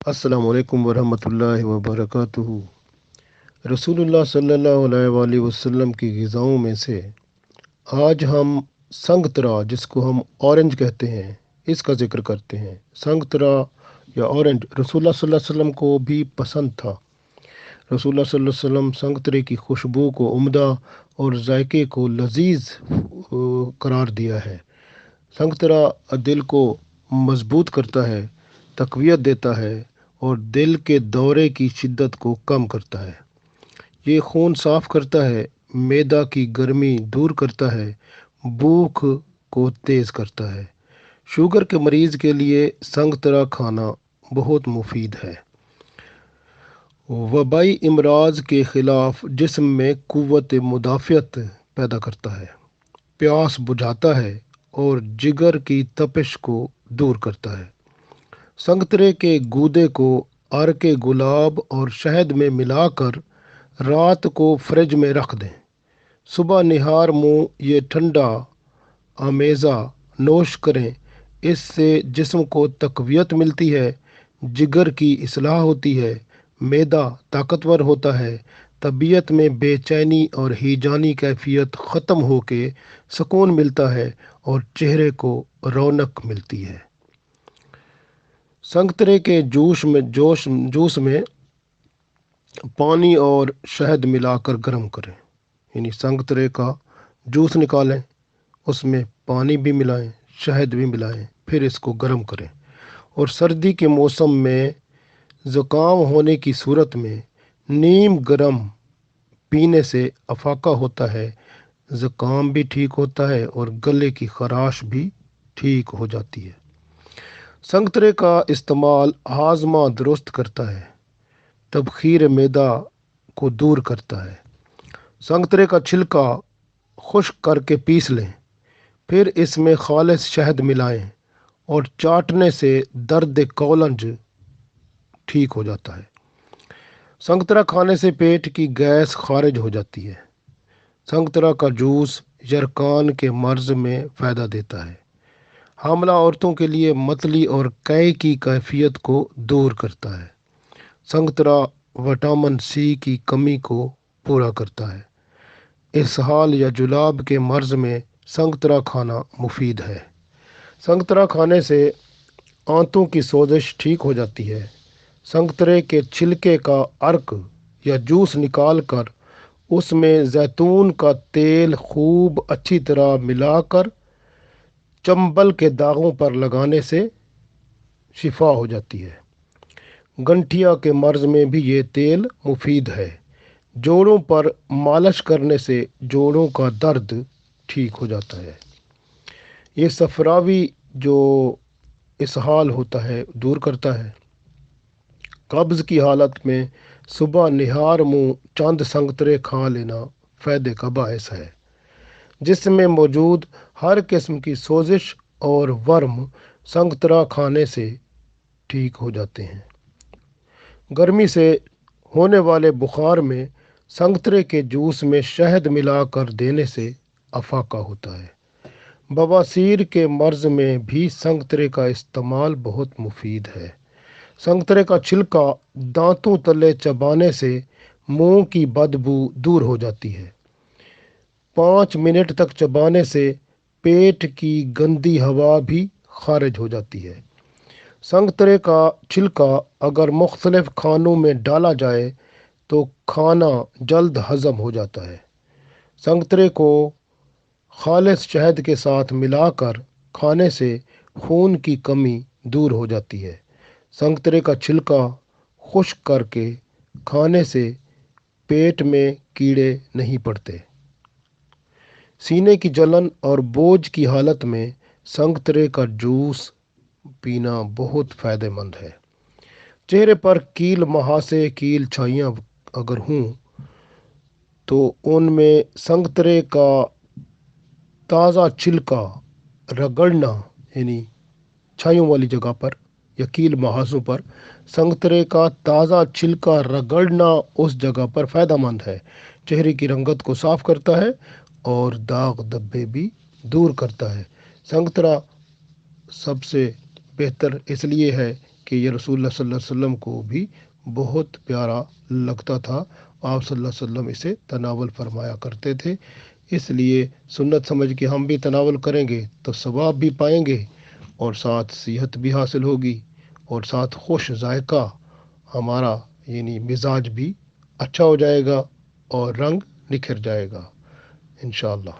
अस्सलाम वालेकुम वरहमतुल्लाहि वबरकातुहू। रसूलुल्लाह सल्लल्लाहु अलैहि वसल्लम की ग़िज़ाओं में से आज हम संगतरा, जिसको हम ऑरेंज कहते हैं, इसका ज़िक्र करते हैं। संगतरा या ऑरेंज रसूलुल्लाह सल्लल्लाहु अलैहि वसल्लम को भी पसंद था। रसूलुल्लाह सल्लल्लाहु अलैहि वसल्लम संगतरे की खुशबू को उम्दा और जायके को लजीज करार दिया है। संगतरा दिल को मजबूत करता है, तक़वियत देता है और दिल के दौरे की शिद्दत को कम करता है। ये खून साफ़ करता है, मैदा की गर्मी दूर करता है, भूख को तेज़ करता है। शुगर के मरीज़ के लिए संगतरा खाना बहुत मुफीद है। वबाई इमराज के ख़िलाफ़ जिस्म में क़ुव्वत मुदाफ़ियत पैदा करता है, प्यास बुझाता है और जिगर की तपिश को दूर करता है। संगतरे के गूदे को अर्क गुलाब और शहद में मिलाकर रात को फ्रिज में रख दें। सुबह निहार मुँह ये ठंडा आमेज़ा नोश करें। इससे जिस्म को तक़वियत मिलती है, जिगर की इस्लाह होती है, मैदा ताकतवर होता है, तबीयत में बेचैनी और हीजानी कैफियत ख़त्म होके सुकून मिलता है और चेहरे को रौनक मिलती है। संगतरे के जूस में पानी और शहद मिलाकर गर्म करें। यानी संगतरे का जूस निकालें, उसमें पानी भी मिलाएं, शहद भी मिलाएं, फिर इसको गर्म करें। और सर्दी के मौसम में ज़ुकाम होने की सूरत में नीम गर्म पीने से अफाका होता है, ज़ुकाम भी ठीक होता है और गले की खराश भी ठीक हो जाती है। संगतरे का इस्तेमाल हाजमा दुरुस्त करता है, तबखीर मैदा को दूर करता है। संगतरे का छिलका खुश्क करके पीस लें, फिर इसमें खालिस शहद मिलाएं और चाटने से दर्द कौलंज ठीक हो जाता है। संगतरा खाने से पेट की गैस खारिज हो जाती है। संगतरा का जूस यरकान के मर्ज में फ़ायदा देता है। हामला औरतों के लिए मतली और कै की कैफियत को दूर करता है। संगतरा विटामिन सी की कमी को पूरा करता है। इसहाल या जुलाब के मर्ज में संगतरा खाना मुफीद है। संगतरा खाने से आंतों की सोजिश ठीक हो जाती है। संगतरे के छिलके का अर्क या जूस निकाल कर उसमें जैतून का तेल खूब अच्छी तरह मिलाकर चंबल के दागों पर लगाने से शिफा हो जाती है। गंठिया के मर्ज में भी ये तेल मुफीद है। जोड़ों पर मालिश करने से जोड़ों का दर्द ठीक हो जाता है। ये सफरावी जो इसहाल होता है दूर करता है। कब्ज़ की हालत में सुबह निहार मुँह चंद संगतरे खा लेना फ़ायदे का बायस है। जिसमें मौजूद हर किस्म की सोजिश और वर्म संगतरा खाने से ठीक हो जाते हैं। गर्मी से होने वाले बुखार में संगतरे के जूस में शहद मिलाकर देने से अफाका होता है। बवासीर के मर्ज़ में भी संगतरे का इस्तेमाल बहुत मुफीद है। संगतरे का छिलका दांतों तले चबाने से मुंह की बदबू दूर हो जाती है। 5 मिनट तक चबाने से पेट की गंदी हवा भी खारिज हो जाती है। संगतरे का छिलका अगर मुख्तलिफ खानों में डाला जाए तो खाना जल्द हज़म हो जाता है। संगतरे को खालिस शहद के साथ मिलाकर खाने से खून की कमी दूर हो जाती है। संगतरे का छिलका खुश्क करके खाने से पेट में कीड़े नहीं पड़ते। सीने की जलन और बोझ की हालत में संगतरे का जूस पीना बहुत फ़ायदेमंद है। चेहरे पर कील महासे कील छाइयाँ अगर हों तो उनमें संगतरे का ताज़ा छिलका रगड़ना, यानी छाइयों वाली जगह पर या कील महासों पर संगतरे का ताज़ा छिलका रगड़ना उस जगह पर फ़ायदेमंद है। चेहरे की रंगत को साफ़ करता है और दाग धब्बे भी दूर करता है। संगतरा सबसे बेहतर इसलिए है کہ یہ رسول اللہ صلی اللہ علیہ وسلم کو بھی بہت پیارا لگتا تھا، آپ صلی اللہ علیہ وسلم اسے تناول فرمایا کرتے تھے۔ اس لیے سنت سمجھ کے ہم بھی تناول کریں گے تو ثواب بھی پائیں گے، اور ساتھ صحت بھی حاصل ہوگی، اور ساتھ خوش ذائقہ ہمارا مزاج بھی اچھا ہو جائے گا اور رنگ نکھر جائے گا انشاءاللہ۔